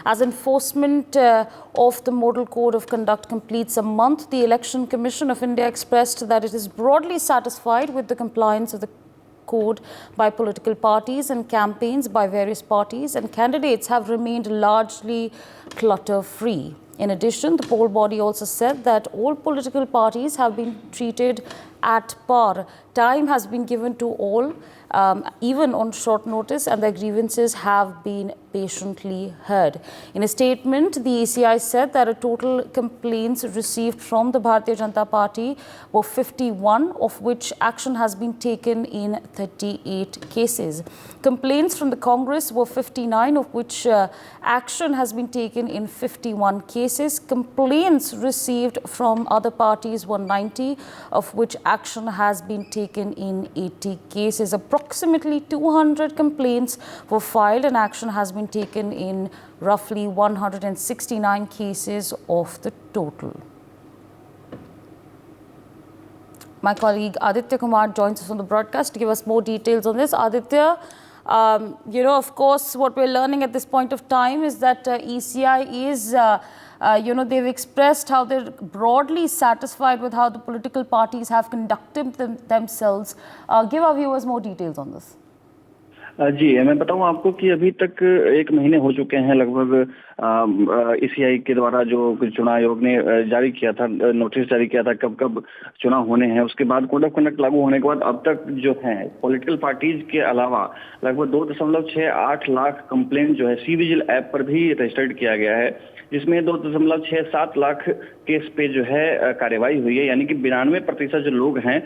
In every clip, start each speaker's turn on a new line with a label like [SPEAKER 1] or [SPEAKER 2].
[SPEAKER 1] As enforcement of the Model Code of Conduct completes a month, the Election Commission of India expressed that it is broadly satisfied with the compliance of the code by political parties and campaigns by various parties, and candidates have remained largely clutter-free. In addition, the poll body also said that all political parties have been treated at par. Time has been given to all, even on short notice, and their grievances have been patiently heard. In a statement, the ECI said that a total complaints received from the Bharatiya Janata Party were 51, of which action has been taken in 38 cases. Complaints from the Congress were 59, of which action has been taken in 51 cases. Complaints received from other parties were 90, of which action has been taken in 80 cases. Approximately 200 complaints were filed and action has been taken in roughly 169 cases of the total. My colleague Aditya Kumar joins us on the broadcast to give us more details on this. Aditya, of course, what we're learning at this point of time is that ECI is, they've expressed how they're broadly satisfied with how the political parties have conducted themselves. Give our viewers more details on this.
[SPEAKER 2] जी, मैं बताऊं आपको कि अभी तक 1 महीने हो चुके हैं लगभग ईसीआई के द्वारा जो चुनाव आयोग ने जारी किया था, नोटिस जारी किया था कब कब चुनाव होने हैं। उसके बाद कोड ऑफ कंडक्ट लागू होने के बाद अब तक जो है पॉलिटिकल पार्टीज के अलावा लगभग 2.68 लाख कंप्लेंट जो है सी विजिल ऐप पर भी रजिस्टर्ड किया गया है, जिसमें 2.67 लाख केस पे जो है कार्यवाही हुई है। यानी कि 92% जो लोग हैं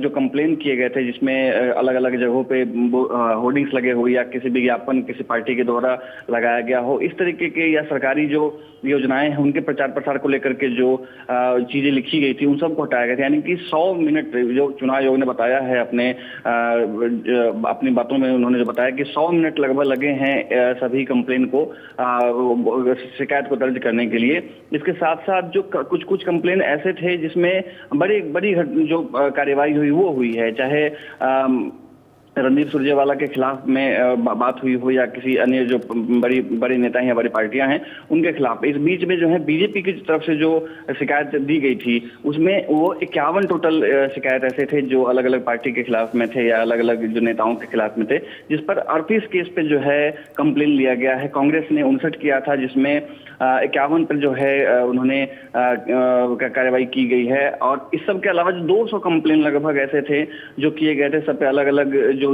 [SPEAKER 2] जो कंप्लेन किए गए थे, जिसमें अलग अलग जगहों पे होर्डिंग्स लगे हुए या किसी विज्ञापन किसी पार्टी के द्वारा लगाया गया हो, इस तरीके के या सरकारी जो योजनाएं हैं उनके प्रचार प्रसार को लेकर के जो चीजें लिखी गई थी उन सबको हटाया गया था। यानी कि 100 मिनट जो चुनाव आयोग ने बताया है अपनी बातों में, उन्होंने जो बताया कि 100 मिनट लगभग लगे हैं सभी कंप्लेन को शिकायत को दर्ज करने के लिए। इसके साथ साथ जो कुछ कंप्लेन ऐसे थे जिसमें बड़ी जो कार्यवाही हुई वो हुई है, चाहे रणदीप सुरजेवाला के खिलाफ में बात हुई हो या किसी अन्य जो बड़ी नेता हैं या बड़ी पार्टियां हैं उनके खिलाफ। इस बीच में जो है बीजेपी की तरफ से जो शिकायत दी गई थी उसमें वो 51 टोटल शिकायत ऐसे थे जो अलग अलग पार्टी के खिलाफ में थे या अलग अलग जो नेताओं के खिलाफ में थे, जिस पर 38 केस पे जो है कंप्लेन लिया गया है। कांग्रेस ने 59 किया था, जिसमें 51 पर जो है उन्होंने कार्रवाई की गई है। और इस सब के अलावा जो 200 कंप्लेन लगभग ऐसे थे जो किए गए थे, सब पे अलग अलग जो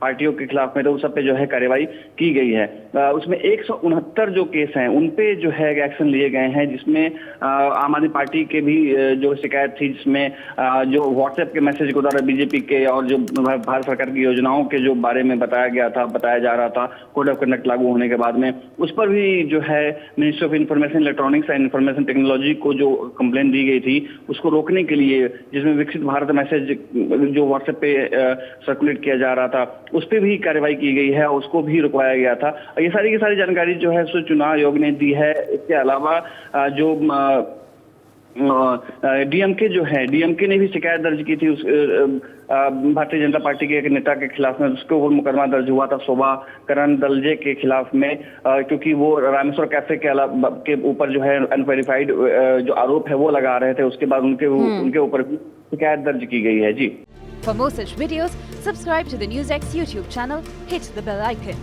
[SPEAKER 2] पार्टियों के खिलाफ में, तो उस सब पे जो है कार्रवाई की गई है। उसमें 169 जो केस हैं उन पे जो है एक्शन लिए गए हैं, जिसमें आम आदमी पार्टी के भी जो शिकायत थी, जिसमें जो व्हाट्सएप के मैसेज के द्वारा बीजेपी के और जो भारत सरकार की योजनाओं के जो बारे में बताया जा रहा था कोड ऑफ कंडक्ट लागू होने के बाद में, उस पर भी जो है ministry of information electronics and information technology को जो कंप्लेन दी गई थी उसको रोकने के लिए, जिसमें विकसित भारत मैसेज जो व्हाट्सएप पे सर्कुलेट किया जा रहा था उस पर भी कार्रवाई की गई है, उसको भी रुकवाया गया था। ये सारी की सारी जानकारी जो है सो चुनाव आयोग ने दी है। इसके अलावा जो डीएमके जो है, डीएमके ने भी शिकायत दर्ज की थी उस भारतीय जनता पार्टी के एक नेता के खिलाफ में, उसके ऊपर मुकदमा दर्ज हुआ था शोभा करंदलजे के खिलाफ में, क्योंकि वो रामेश्वर कैफे के ऊपर जो है अनवेरिफाइड जो आरोप है वो लगा रहे थे। उसके बाद उनके ऊपर भी शिकायत दर्ज की गई है। जी,
[SPEAKER 3] For more such videos, subscribe to the NewsX YouTube channel, hit the bell icon.